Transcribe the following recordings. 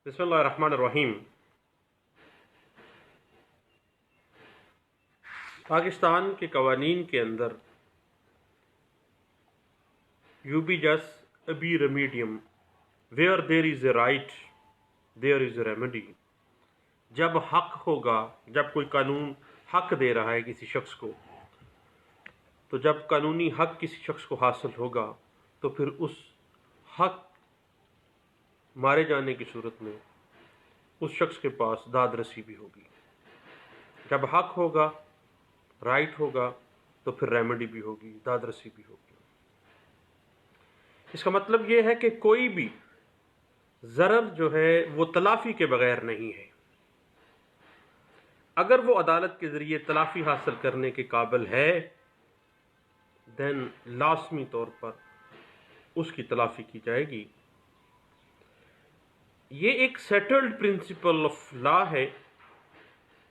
بسم اللہ الرحمن الرحیم۔ پاکستان کے قوانین کے اندر یوبی جس ابی ریمیڈیم where there is a right there is a remedy. جب حق ہوگا، جب کوئی قانون حق دے رہا ہے کسی شخص کو، تو جب قانونی حق کسی شخص کو حاصل ہوگا تو پھر اس حق مارے جانے کی صورت میں اس شخص کے پاس داد رسی بھی ہوگی۔ جب حق ہوگا، رائٹ ہوگا، تو پھر ریمیڈی بھی ہوگی، داد رسی بھی ہوگی۔ اس کا مطلب یہ ہے کہ کوئی بھی ضرر جو ہے وہ تلافی کے بغیر نہیں ہے۔ اگر وہ عدالت کے ذریعے تلافی حاصل کرنے کے قابل ہے، دین لازمی طور پر اس کی تلافی کی جائے گی۔ یہ ایک سیٹلڈ پرنسپل آف لا ہے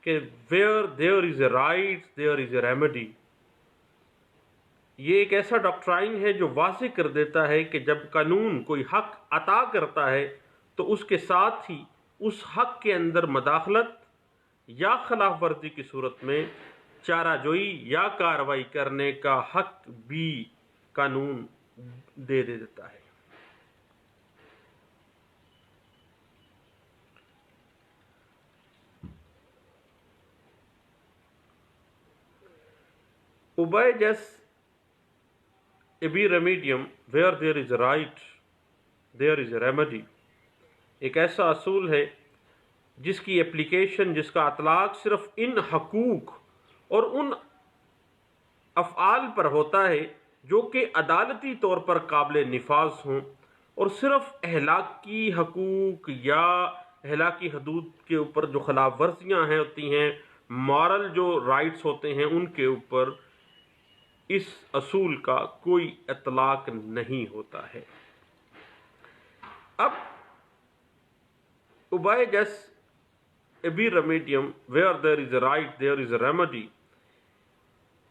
کہ where there is a right there is a remedy. یہ ایک ایسا ڈاکٹرائن ہے جو واضح کر دیتا ہے کہ جب قانون کوئی حق عطا کرتا ہے تو اس کے ساتھ ہی اس حق کے اندر مداخلت یا خلاف ورزی کی صورت میں چارہ جوئی یا کارروائی کرنے کا حق بھی قانون دے دیتا ہے۔ obey just ابی ریمیڈیم where there is right there is a remedy ایک ایسا اصول ہے جس کی اپلیکیشن، جس کا اطلاق صرف ان حقوق اور ان افعال پر ہوتا ہے جو کہ عدالتی طور پر قابل نفاذ ہوں، اور صرف اخلاقی حقوق یا اخلاقی حدود کے اوپر جو خلاف ورزیاں ہوتی ہیں، مورل جو رائٹس ہوتے ہیں، ان کے اوپر اس اصول کا کوئی اطلاق نہیں ہوتا ہے۔ اب obey just ابی ریمیڈیم where there is a right there is a remedy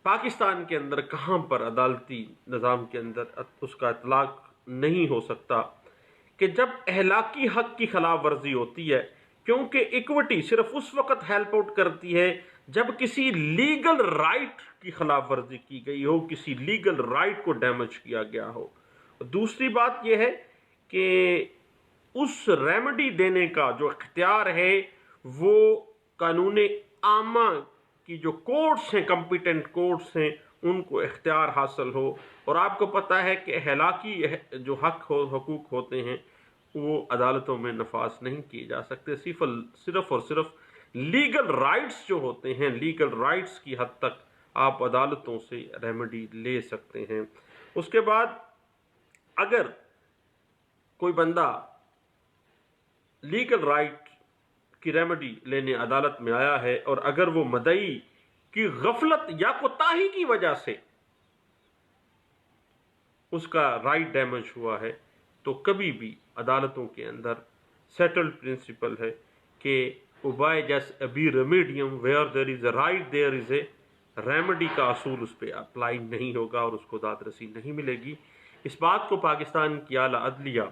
Pakistan کے اندر کہاں پر عدالتی نظام کے اندر اس کا اطلاق نہیں ہو سکتا؟ کہ جب اخلاقی حق کی خلاف ورزی ہوتی ہے، کیونکہ ایکوٹی صرف اس وقت ہیلپ آؤٹ کرتی ہے جب کسی لیگل رائٹ کی خلاف ورزی کی گئی ہو، کسی لیگل رائٹ کو ڈیمیج کیا گیا ہو۔ دوسری بات یہ ہے کہ اس ریمیڈی دینے کا جو اختیار ہے وہ قانون عامہ کی جو کورٹس ہیں، کمپیٹنٹ کورٹس ہیں، ان کو اختیار حاصل ہو۔ اور آپ کو پتہ ہے کہ اخلاقی جو حقوق ہوتے ہیں وہ عدالتوں میں نفاذ نہیں کیے جا سکتے، صرف اور صرف لیگل رائٹس جو ہوتے ہیں، لیگل رائٹس کی حد تک آپ عدالتوں سے ریمیڈی لے سکتے ہیں۔ اس کے بعد اگر کوئی بندہ لیگل رائٹ کی ریمیڈی لینے عدالت میں آیا ہے اور اگر وہ مدعی کی غفلت یا کوتاہی کی وجہ سے اس کا رائٹ ڈیمیج ہوا ہے، تو کبھی بھی عدالتوں کے اندر سیٹلڈ پرنسپل ہے کہ obey just ابی ریمیڈیم where there is a right there is a remedy کا اصول اس پہ اپلائی نہیں ہوگا اور اس کو داد رسی نہیں ملے گی۔ اس بات کو پاکستان کی اعلیٰ عدلیہ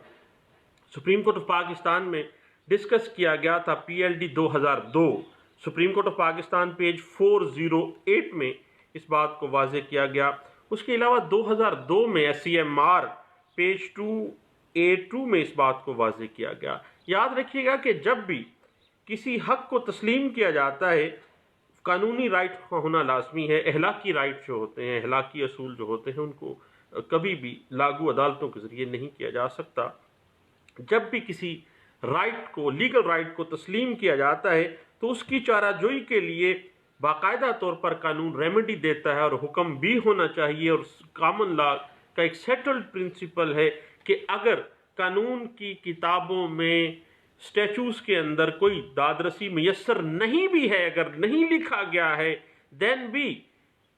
سپریم کورٹ آف پاکستان میں ڈسکس کیا گیا تھا، PLD 2002 supreme Court of Pakistan page 408 میں اس بات کو واضح کیا گیا۔ اس کے علاوہ 2002 میں SCMR پیج 2A2 میں اس بات کو واضح کیا گیا۔ یاد رکھیے گا کہ جب بھی کسی حق کو تسلیم کیا جاتا ہے، قانونی رائٹ ہونا لازمی ہے۔ اخلاقی رائٹ جو ہوتے ہیں، اخلاقی اصول جو ہوتے ہیں، ان کو کبھی بھی لاگو عدالتوں کے ذریعے نہیں کیا جا سکتا۔ جب بھی کسی رائٹ کو، لیگل رائٹ کو تسلیم کیا جاتا ہے تو اس کی چارہ جوئی کے لیے باقاعدہ طور پر قانون ریمیڈی دیتا ہے، اور حکم بھی ہونا چاہیے۔ اور کامن لا کا ایک سیٹلڈ پرنسپل ہے کہ اگر قانون کی کتابوں میں، اسٹیچوز کے اندر کوئی داد رسی میسر نہیں بھی ہے، اگر نہیں لکھا گیا ہے، دین بھی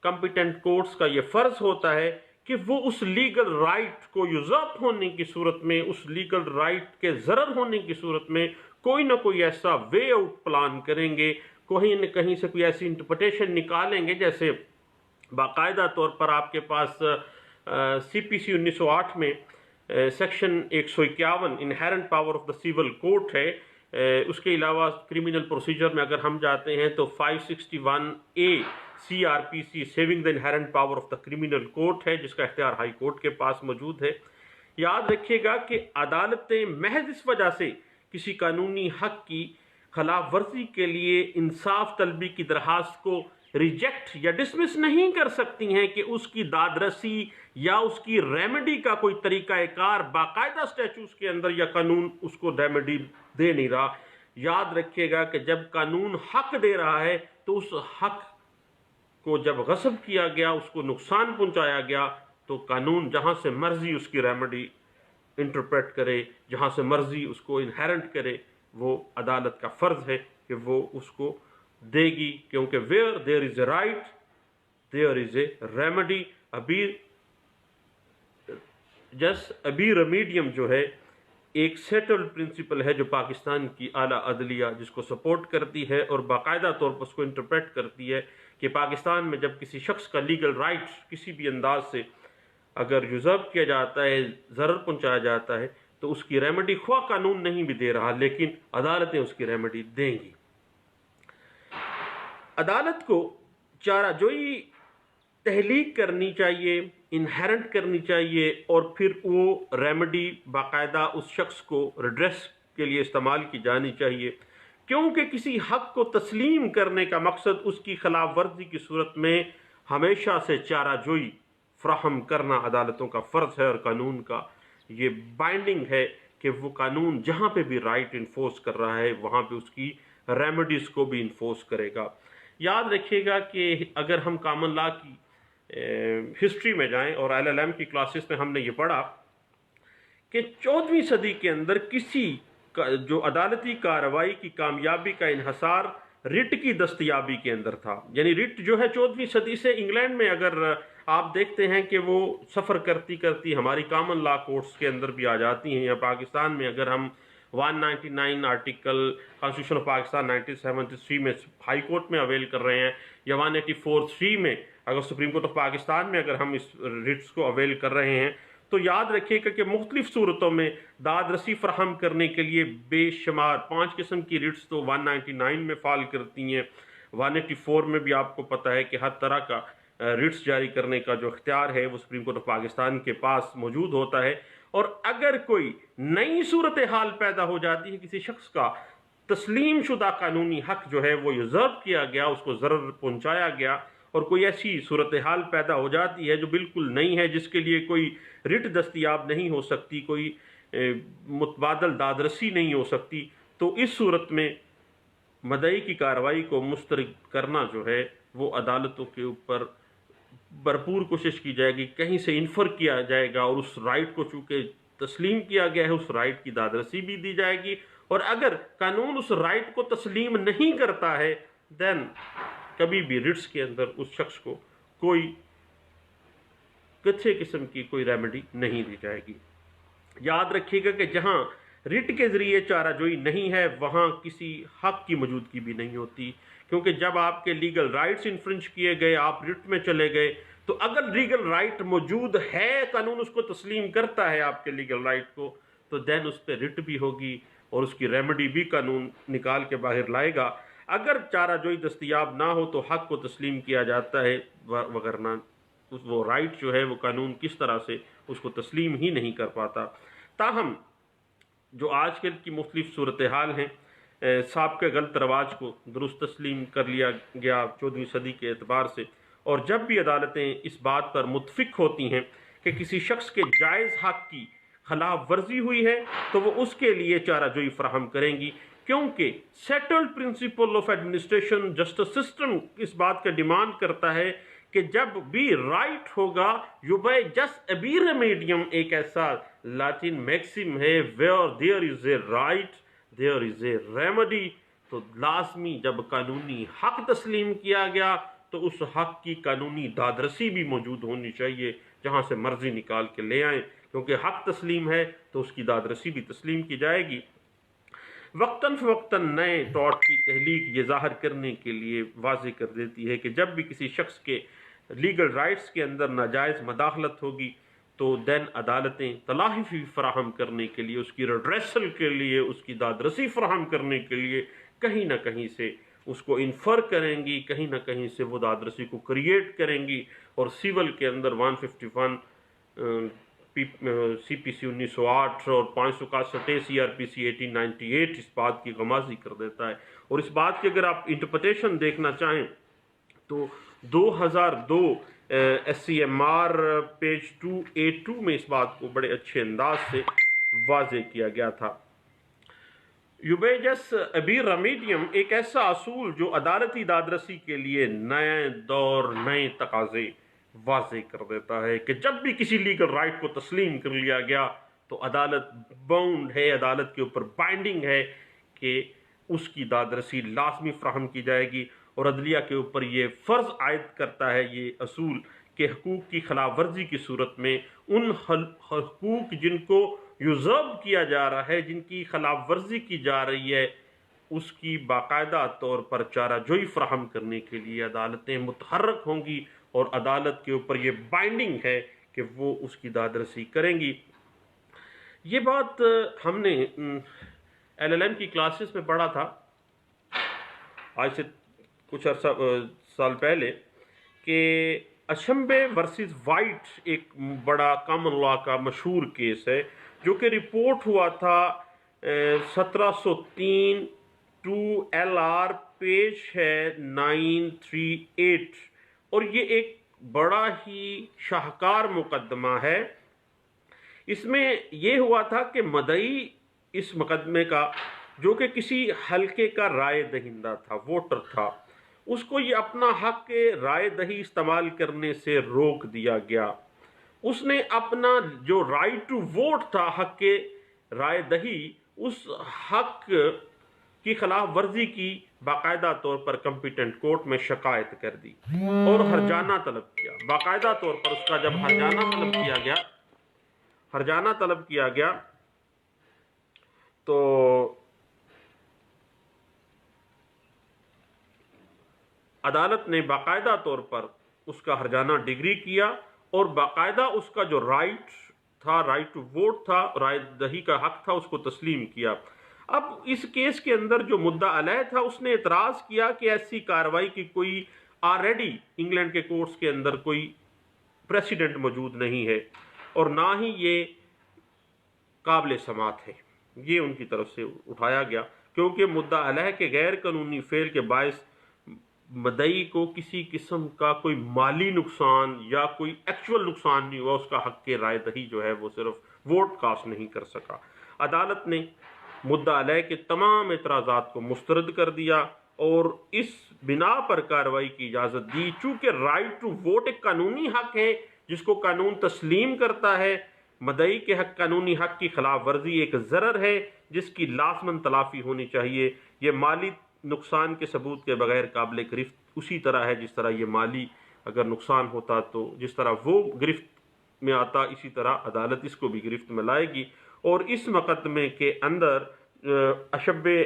کمپیٹنٹ کورٹس کا یہ فرض ہوتا ہے کہ وہ اس لیگل رائٹ کو یوزرپ ہونے کی صورت میں، اس لیگل رائٹ کے ضرر ہونے کی صورت میں کوئی نہ کوئی ایسا وے آؤٹ پلان کریں گے، کہیں نہ کہیں سے کوئی ایسی انٹرپریٹیشن نکالیں گے۔ جیسے باقاعدہ طور پر آپ کے پاس CPC 1908 میں section 151 inherent power of the civil court ہے اس کے علاوہ کرمنل پروسیجر میں اگر ہم جاتے ہیں تو 561A CRPC saving the inherent power of the criminal court ہے، جس کا اختیار ہائی کورٹ کے پاس موجود ہے۔ یاد رکھیے گا کہ عدالتیں محض اس وجہ سے کسی قانونی حق کی خلاف ورزی کے لیے انصاف طلبی کی درخواست کو ریجیکٹ یا ڈسمس نہیں کر سکتی ہیں کہ اس کی داد رسی یا اس کی ریمیڈی کا کوئی طریقہ کار باقاعدہ اسٹیچوز کے اندر یا قانون اس کو ریمیڈی دے نہیں رہا۔ یاد رکھیے گا کہ جب قانون حق دے رہا ہے تو اس حق کو جب غصب کیا گیا، اس کو نقصان پہنچایا گیا، تو قانون جہاں سے مرضی اس کی ریمیڈی انٹرپریٹ کرے، جہاں سے مرضی اس کو انہیرنٹ کرے، وہ عدالت کا فرض ہے کہ وہ اس کو دے گی، کیونکہ where there is a right there is a remedy۔ ابی ریمیڈیم جو ہے ایک سیٹلڈ پرنسپل ہے جو پاکستان کی اعلیٰ عدلیہ جس کو سپورٹ کرتی ہے اور باقاعدہ طور پر اس کو انٹرپریٹ کرتی ہے کہ پاکستان میں جب کسی شخص کا لیگل رائٹ کسی بھی انداز سے اگر یوزرب کیا جاتا ہے، ضرر پہنچایا جاتا ہے، تو اس کی ریمیڈی خواہ قانون نہیں بھی دے رہا لیکن عدالتیں اس کی ریمیڈی دیں گی۔ عدالت کو چارہ جوئی تحلیق کرنی چاہیے، انہیرنٹ کرنی چاہیے، اور پھر وہ ریمیڈی باقاعدہ اس شخص کو ریڈریس کے لیے استعمال کی جانی چاہیے، کیونکہ کسی حق کو تسلیم کرنے کا مقصد اس کی خلاف ورزی کی صورت میں ہمیشہ سے چارہ جوئی فراہم کرنا عدالتوں کا فرض ہے، اور قانون کا یہ بائنڈنگ ہے کہ وہ قانون جہاں پہ بھی رائٹ انفورس کر رہا ہے وہاں پہ اس کی ریمیڈیز کو بھی انفورس کرے گا۔ یاد رکھیے گا کہ اگر ہم کامن لا کی ہسٹری میں جائیں اور LLM کی کلاسز میں ہم نے یہ پڑھا کہ 14ویں صدی کے اندر کسی جو عدالتی کارروائی کی کامیابی کا انحصار رٹ کی دستیابی کے اندر تھا، یعنی رٹ جو ہے 14ویں صدی سے انگلینڈ میں اگر آپ دیکھتے ہیں کہ وہ سفر کرتی کرتی ہماری کامن لا کورٹس کے اندر بھی آ جاتی ہیں، یا پاکستان میں اگر ہم 199 آرٹیکل کانسٹیٹیوشن آف پاکستان 1973 میں ہائی کورٹ میں اویل کر رہے ہیں، یا 184(3) میں اگر سپریم کورٹ آف پاکستان میں اگر ہم اس رٹس کو اویل کر رہے ہیں، تو یاد رکھیے گا کہ مختلف صورتوں میں داد رسی فراہم کرنے کے لیے بے شمار 5 قسم کی رٹس تو 199 میں فال کرتی ہیں۔ 184 میں بھی آپ کو پتہ ہے کہ ہر طرح کا رٹس جاری کرنے کا جو اختیار ہے وہ سپریم کورٹ آف پاکستان کے پاس موجود ہوتا ہے، اور اگر کوئی نئی صورتحال پیدا ہو جاتی ہے، کسی شخص کا تسلیم شدہ قانونی حق جو ہے وہ یوزرب کیا گیا، اس کو ضرر پہنچایا گیا، اور کوئی ایسی صورتحال پیدا ہو جاتی ہے جو بالکل نئی ہے، جس کے لیے کوئی رٹ دستیاب نہیں ہو سکتی، کوئی متبادل داد رسی نہیں ہو سکتی، تو اس صورت میں مدعی کی کارروائی کو مسترد کرنا جو ہے وہ عدالتوں کے اوپر بھرپور کوشش کی جائے گی، کہیں سے انفر کیا جائے گا، اور اس رائٹ کو چونکہ تسلیم کیا گیا ہے اس رائٹ کی داد رسی بھی دی جائے گی، اور اگر قانون اس رائٹ کو تسلیم نہیں کرتا ہے دین کبھی بھی رٹس کے اندر اس شخص کو کوئی کسی قسم کی کوئی ریمیڈی نہیں دی جائے گی۔ یاد رکھیے گا کہ جہاں رٹ کے ذریعے چارہ جوئی نہیں ہے وہاں کسی حق کی موجودگی بھی نہیں ہوتی، کیونکہ جب آپ کے لیگل رائٹس انفرنج کیے گئے، آپ رٹ میں چلے گئے، تو اگر لیگل رائٹ موجود ہے، قانون اس کو تسلیم کرتا ہے آپ کے لیگل رائٹ کو، تو دین اس پہ رٹ بھی ہوگی اور اس کی ریمیڈی بھی قانون نکال کے باہر لائے گا۔ اگر چارہ جوئی دستیاب نہ ہو تو حق کو تسلیم کیا جاتا ہے، وگرنہ وہ رائٹ جو ہے وہ قانون کس طرح سے اس کو تسلیم ہی نہیں کر پاتا۔ تاہم جو آج کل کی مختلف صورتحال ہیں، سابقہ غلط رواج کو درست تسلیم کر لیا گیا 14ویں صدی کے اعتبار سے، اور جب بھی عدالتیں اس بات پر متفق ہوتی ہیں کہ کسی شخص کے جائز حق کی خلاف ورزی ہوئی ہے تو وہ اس کے لیے چارہ جوئی فراہم کریں گی، کیونکہ settled principle of administration justice system اس بات کا ڈیمانڈ کرتا ہے کہ جب بھی رائٹ ہوگا یوبے جس ابی ریمیڈیم ایک ایسا لاطین میکسم ہے where there is a right there is a remedy، تو لازمی جب قانونی حق تسلیم کیا گیا تو اس حق کی قانونی دادرسی بھی موجود ہونی چاہیے، جہاں سے مرضی نکال کے لے آئیں، کیونکہ حق تسلیم ہے تو اس کی دادرسی بھی تسلیم کی جائے گی۔ وقتاً فوقتاً نئے ٹاٹ کی تحلیق یہ ظاہر کرنے کے لیے واضح کر دیتی ہے کہ جب بھی کسی شخص کے لیگل رائٹس کے اندر ناجائز مداخلت ہوگی تو دین عدالتیں تلافی فراہم کرنے کے لیے، اس کی ریڈریسل کے لیے، اس کی دادرسی فراہم کرنے کے لیے کہیں نہ کہیں سے اس کو انفر کریں گی، کہیں نہ کہیں سے وہ دادرسی کو کریٹ کریں گی، اور سیول کے اندر 151 سی پی سی 1908 اور 561 سی آر پی سی 1898 اس بات کی غمازی کر دیتا ہے۔ اور اس بات کی اگر آپ انٹرپریٹیشن دیکھنا چاہیں تو 2002 S C M R page 282 میں اس بات کو بڑے اچھے انداز سے واضح کیا گیا تھا۔ یوبیجس ابی ریمیڈیم ایک ایسا اصول جو عدالتی دادرسی کے لیے نئے دور، نئے تقاضے واضح کر دیتا ہے کہ جب بھی کسی لیگل رائٹ کو تسلیم کر لیا گیا تو عدالت باؤنڈ ہے، عدالت کے اوپر بائنڈنگ ہے کہ اس کی دادرسی لازمی فراہم کی جائے گی، اور عدلیہ کے اوپر یہ فرض عائد کرتا ہے یہ اصول کہ حقوق کی خلاف ورزی کی صورت میں ان حقوق جن کو یوزرو کیا جا رہا ہے، جن کی خلاف ورزی کی جا رہی ہے، اس کی باقاعدہ طور پر چارہ جوئی فراہم کرنے کے لیے عدالتیں متحرک ہوں گی، اور عدالت کے اوپر یہ بائنڈنگ ہے کہ وہ اس کی دادرسی کریں گی۔ یہ بات ہم نے ایل ایل ایم کی کلاسز میں پڑھا تھا آج سے کچھ عرصہ سال پہلے، کہ اشمبے ورسز وائٹ ایک بڑا کامن لا کا مشہور کیس ہے جو کہ رپورٹ ہوا تھا 1703 2 LR پیج ہے 938، اور یہ ایک بڑا ہی شاہکار مقدمہ ہے۔ اس میں یہ ہوا تھا کہ مدعی اس مقدمے کا، جو کہ کسی حلقے کا رائے دہندہ تھا، ووٹر تھا، اس کو یہ اپنا حق رائے دہی استعمال کرنے سے روک دیا گیا۔ اس نے اپنا جو رائٹ ٹو ووٹ تھا، حق رائے دہی، اس حق کی خلاف ورزی کی باقاعدہ طور پر کمپیٹنٹ کورٹ میں شکایت کر دی اور ہرجانہ طلب کیا۔ باقاعدہ طور پر اس کا جب ہرجانہ طلب کیا گیا تو عدالت نے باقاعدہ طور پر اس کا ہرجانہ ڈگری کیا، اور باقاعدہ اس کا جو رائٹ تھا، رائٹ ٹو ووٹ تھا، رائے دہی کا حق تھا، اس کو تسلیم کیا۔ اب اس کیس کے اندر جو مدعا علیہ تھا، اس نے اعتراض کیا کہ ایسی کارروائی کی کوئی آلریڈی انگلینڈ کے کورٹس کے اندر کوئی پریسیڈنٹ موجود نہیں ہے، اور نہ ہی یہ قابل سماعت ہے۔ یہ ان کی طرف سے اٹھایا گیا کیونکہ مدعا علیہ کے غیر قانونی فعل کے باعث مدعی کو کسی قسم کا کوئی مالی نقصان یا کوئی ایکچول نقصان نہیں ہوا، اس کا حق کے رائے دہی جو ہے وہ صرف ووٹ کاسٹ نہیں کر سکا۔ عدالت نے مدعا علیہ کے تمام اعتراضات کو مسترد کر دیا اور اس بنا پر کارروائی کی اجازت دی۔ چونکہ رائٹ ٹو ووٹ ایک قانونی حق ہے جس کو قانون تسلیم کرتا ہے، مدعی کے حق قانونی حق کی خلاف ورزی ایک ضرر ہے جس کی لازماً تلافی ہونی چاہیے۔ یہ مالی نقصان کے ثبوت کے بغیر قابل گرفت اسی طرح ہے جس طرح یہ مالی اگر نقصان ہوتا تو جس طرح وہ گرفت میں آتا، اسی طرح عدالت اس کو بھی گرفت میں لائے گی۔ اور اس مقدمے کے اندر اشبے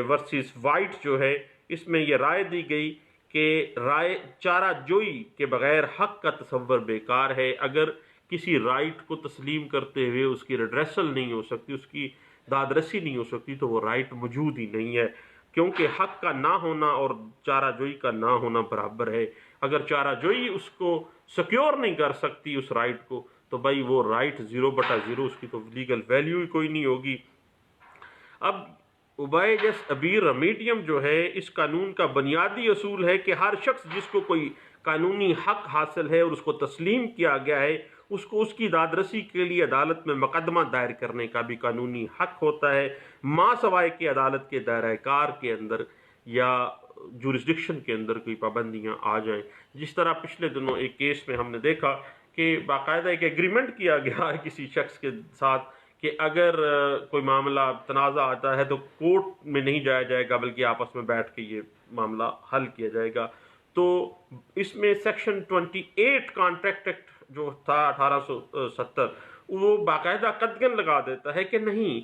ورسز وائٹ جو ہے، اس میں یہ رائے دی گئی کہ رائے چارہ جوئی کے بغیر حق کا تصور بیکار ہے۔ اگر کسی رائٹ کو تسلیم کرتے ہوئے اس کی ریڈریسل نہیں ہو سکتی، اس کی دادرسی نہیں ہو سکتی، تو وہ رائٹ موجود ہی نہیں ہے، کیونکہ حق کا نہ ہونا اور چارہ جوئی کا نہ ہونا برابر ہے۔ اگر چارہ جوئی اس کو سیکیور نہیں کر سکتی اس رائٹ کو، تو بھائی وہ رائٹ 0/0، اس کی تو لیگل ویلیو ہی کوئی نہیں ہوگی۔ اب اوبائیجس ابی ریمیڈیم جو ہے، اس قانون کا بنیادی اصول ہے کہ ہر شخص جس کو کوئی قانونی حق حاصل ہے اور اس کو تسلیم کیا گیا ہے، اس کو اس کی دادرسی کے لیے عدالت میں مقدمہ دائر کرنے کا بھی قانونی حق ہوتا ہے، ماں سوائے کہ عدالت کے دائرہ کار کے اندر یا جورسڈکشن کے اندر کوئی پابندیاں آ جائیں۔ جس طرح پچھلے دنوں ایک کیس میں ہم نے دیکھا کہ باقاعدہ ایک ایگریمنٹ کیا گیا ہے کسی شخص کے ساتھ کہ اگر کوئی معاملہ تنازع آتا ہے تو کورٹ میں نہیں جایا جائے گا، بلکہ آپس میں بیٹھ کے یہ معاملہ حل کیا جائے گا۔ تو اس میں سیکشن 28 کانٹریکٹ ایکٹ جو تھا 1870، وہ باقاعدہ قدغن لگا دیتا ہے کہ نہیں،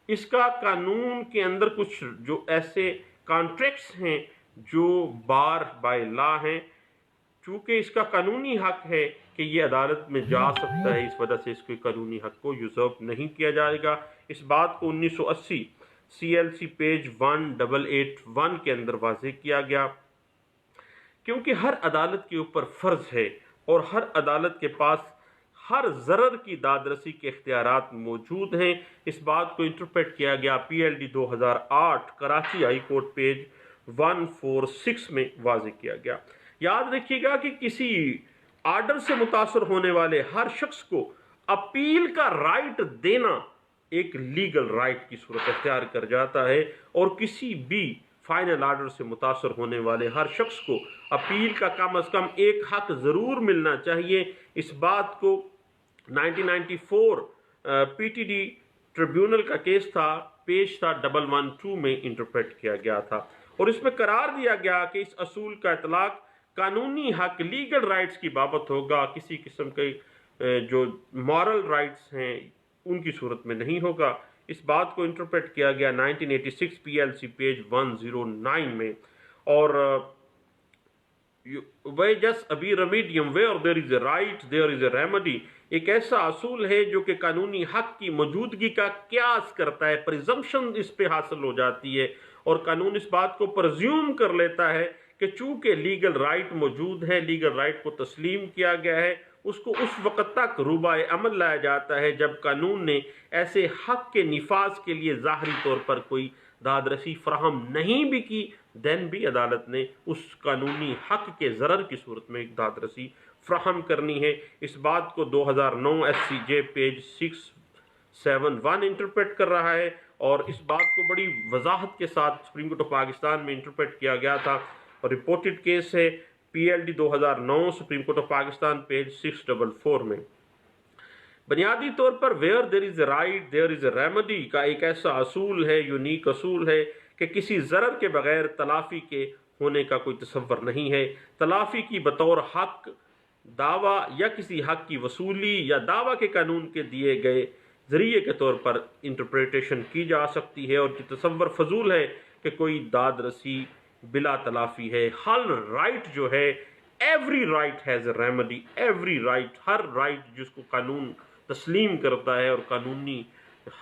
اس کا قانون کے اندر کچھ جو ایسے کانٹریکٹس ہیں جو بار بائی لا ہیں، چونکہ اس کا قانونی حق ہے کہ یہ عدالت میں جا سکتا ہے، اس وجہ سے اس کے قانونی حق کو یوزرو نہیں کیا جائے گا۔ اس بات کو 1980 CLC پیج 1881 کے اندر واضح کیا گیا، کیونکہ ہر عدالت کے اوپر فرض ہے اور ہر عدالت کے پاس ہر ضرر کی دادرسی کے اختیارات موجود ہیں۔ اس بات کو انٹرپریٹ کیا گیا PLD 2008 Karachi high court page 146 میں واضح کیا گیا۔ یاد رکھیے گا کہ کسی آرڈر سے متاثر ہونے والے ہر شخص کو اپیل کا رائٹ دینا ایک لیگل رائٹ کی صورت اختیار کر جاتا ہے، اور کسی بھی فائنل آرڈر سے متاثر ہونے والے ہر شخص کو اپیل کا کم از کم ایک حق ضرور ملنا چاہیے۔ اس بات کو 1994 PTD ٹریبیونل کا کیس تھا، پیج تھا 112 میں انٹرپریٹ کیا گیا تھا، اور اس میں قرار دیا گیا کہ اس اصول کا اطلاق قانونی حق لیگل رائٹس کی بابت ہوگا، کسی قسم کے جو مورل رائٹس ہیں ان کی صورت میں نہیں ہوگا۔ اس بات کو انٹرپریٹ کیا گیا 1986 PLC پیج 109 میں، اور ویجس ابی ریمیڈیم where there is a right there is a remedy ایک ایسا اصول ہے جو کہ قانونی حق کی موجودگی کا قیاس کرتا ہے، پریزمپشن اس پہ حاصل ہو جاتی ہے، اور قانون اس بات کو پرزیوم کر لیتا ہے کہ چونکہ لیگل رائٹ موجود ہے، لیگل رائٹ کو تسلیم کیا گیا ہے، اس کو اس وقت تک روبائے عمل لایا جاتا ہے جب قانون نے ایسے حق کے نفاذ کے لیے ظاہری طور پر کوئی دادرسی فراہم نہیں بھی کی، دین بھی عدالت نے اس قانونی حق کے ضرر کی صورت میں ایک دادرسی فراہم کرنی ہے۔ اس بات کو 2009 SCJ پیج 671 انٹرپریٹ کر رہا ہے، اور اس بات کو بڑی وضاحت کے ساتھ سپریم کورٹ آف پاکستان میں انٹرپریٹ کیا گیا تھا، اور رپورٹڈ کیس ہے PLD 2009 Supreme Court of Pakistan page 644 میں۔ بنیادی طور پر where there is a right there is a remedy کا ایک ایسا اصول ہے، یونیک اصول ہے، کہ کسی ضرر کے بغیر تلافی کے ہونے کا کوئی تصور نہیں ہے۔ تلافی کی بطور حق دعویٰ یا کسی حق کی وصولی یا دعویٰ کے قانون کے دیے گئے ذریعے کے طور پر انٹرپریٹیشن کی جا سکتی ہے، اور یہ تصور فضول ہے کہ کوئی داد رسی بلا تلافی ہے۔ ہر رائٹ جو ہے، every right has a remedy, every right, her right جس کو قانون تسلیم کرتا ہے اور قانونی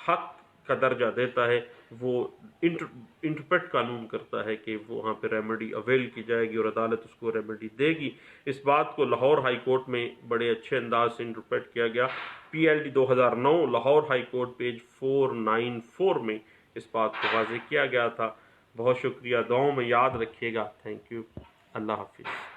حق کا درجہ دیتا ہے، وہ انٹرپریٹ قانون کرتا ہے کہ وہاں پہ ریمیڈی اویل کی جائے گی اور عدالت اس کو ریمیڈی دے گی۔ اس بات کو لاہور ہائی کورٹ میں بڑے اچھے انداز سے انٹرپریٹ کیا گیا، PLD 2009 Lahore high court page 494 میں اس بات کو واضح کیا گیا تھا۔ بہت شکریہ، دعاؤں میں یاد رکھیے گا۔ تھینک یو، اللہ حافظ۔